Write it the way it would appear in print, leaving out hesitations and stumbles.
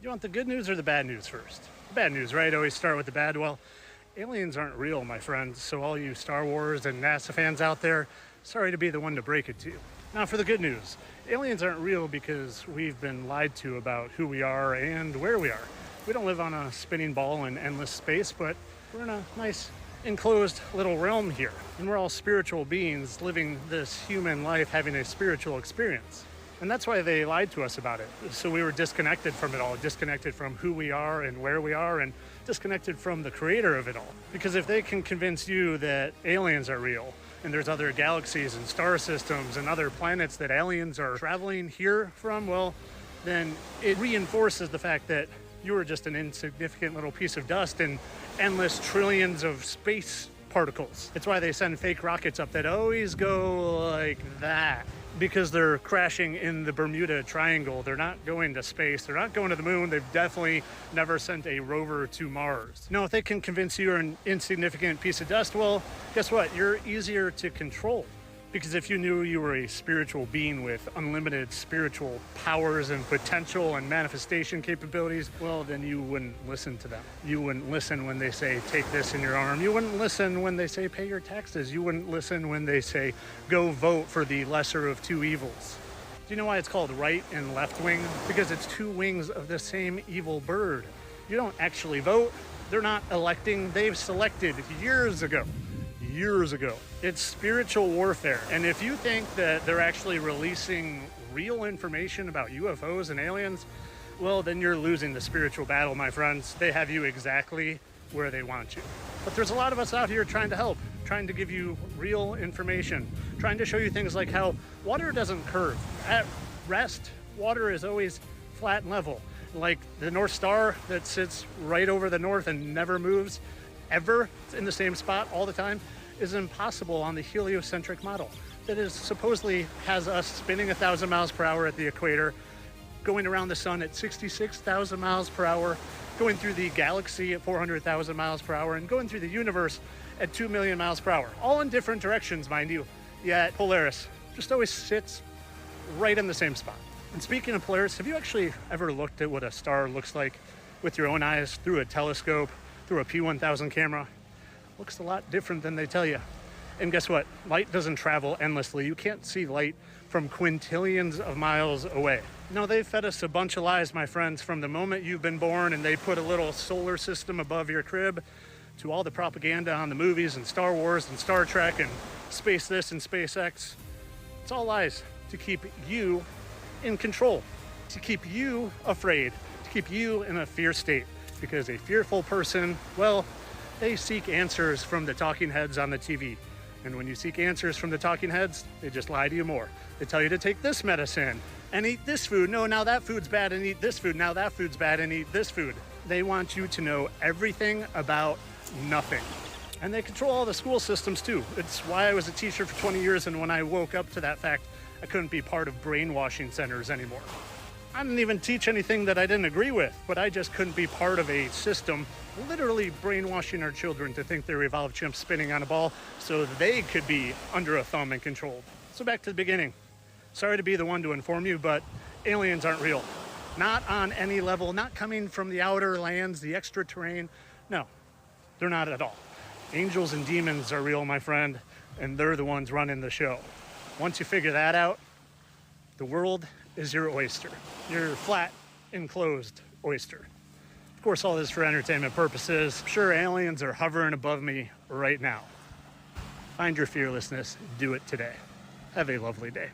You want the good news or the bad news first? The bad news, right? Always start with the bad. Well, aliens aren't real, my friends. So all you Star Wars and NASA fans out there, sorry to be the one to break it to you. Now for the good news. Aliens aren't real because we've been lied to about who we are and where we are. We don't live on a spinning ball in endless space, but we're in a nice enclosed little realm here. And we're all spiritual beings living this human life, having a spiritual experience. And that's why they lied to us about it. So we were disconnected from it all, disconnected from who we are and where we are, and disconnected from the creator of it all. Because if they can convince you that aliens are real, and there's other galaxies and star systems and other planets that aliens are traveling here from, well, then it reinforces the fact that you were just an insignificant little piece of dust in endless trillions of space particles. It's why they send fake rockets up that always go like that. Because they're crashing in the Bermuda Triangle. They're not going to space. They're not going to the moon. They've definitely never sent a rover to Mars. Now, if they can convince you you're an insignificant piece of dust, well, guess what? You're easier to control. Because if you knew you were a spiritual being with unlimited spiritual powers and potential and manifestation capabilities, well, then you wouldn't listen to them. You wouldn't listen when they say, take this in your arm. You wouldn't listen when they say, pay your taxes. You wouldn't listen when they say, go vote for the lesser of two evils. Do you know why it's called right and left wing? Because it's two wings of the same evil bird. You don't actually vote. They're not electing. They've selected years ago. It's spiritual warfare. And if you think that they're actually releasing real information about UFOs and aliens, well, then you're losing the spiritual battle, my friends. They have you exactly where they want you. But there's a lot of us out here trying to help, trying to give you real information, trying to show you things like how water doesn't curve. At rest, water is always flat and level. Like the North Star that sits right over the north and never moves, ever in the same spot all the time, is impossible on the heliocentric model that is supposedly has us spinning 1,000 miles per hour at the equator, going around the sun at 66,000 miles per hour, going through the galaxy at 400,000 miles per hour, and going through the universe at 2 million miles per hour, all in different directions, mind you. Yet Polaris just always sits right in the same spot. And speaking of Polaris, have you actually ever looked at what a star looks like with your own eyes through a telescope, through a P1000 camera? Looks a lot different than they tell you. And guess what? Light doesn't travel endlessly. You can't see light from quintillions of miles away. No, they've fed us a bunch of lies, my friends, from the moment you've been born and they put a little solar system above your crib to all the propaganda on the movies and Star Wars and Star Trek and Space this and SpaceX. It's all lies to keep you in control, to keep you afraid, to keep you in a fear state. Because a fearful person, well, they seek answers from the talking heads on the TV. And when you seek answers from the talking heads, they just lie to you more. They tell you to take this medicine and eat this food. No, now that food's bad, and eat this food. Now that food's bad, and eat this food. They want you to know everything about nothing. And they control all the school systems too. It's why I was a teacher for 20 years, and when I woke up to that fact, I couldn't be part of brainwashing centers anymore. I didn't even teach anything that I didn't agree with, but I just couldn't be part of a system literally brainwashing our children to think they're evolved chimps spinning on a ball so they could be under a thumb and controlled. So back to the beginning. Sorry to be the one to inform you, but aliens aren't real. Not on any level, not coming from the outer lands, the extra terrain. No, they're not at all. Angels and demons are real, my friend, and they're the ones running the show. Once you figure that out, the world is your oyster. Your flat, enclosed oyster. Of course, all this for entertainment purposes. I'm sure aliens are hovering above me right now. Find your fearlessness. Do it today. Have a lovely day.